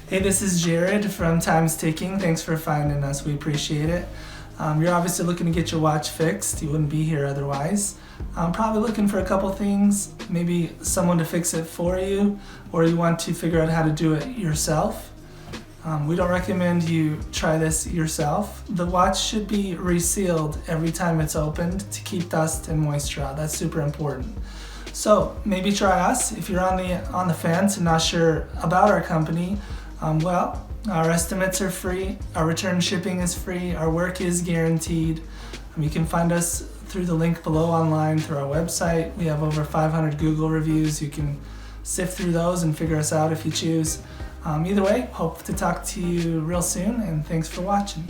Hey, this is Jared from Time's Ticking. Thanks for finding us. We appreciate it. You're obviously looking to get your watch fixed. You wouldn't be here otherwise. I'm probably looking for a couple things, maybe someone to fix it for you, or you want to figure out how to do it yourself. We don't recommend you try this yourself. The watch should be resealed every time it's opened to keep dust and moisture out. That's super important. So maybe try us. If you're on the fence and not sure about our company, our estimates are free, our return shipping is free, our work is guaranteed. You can find us through the link below online through our website. We have over 500 Google reviews. You can sift through those and figure us out if you choose. Either way, hope to talk to you real soon, and thanks for watching.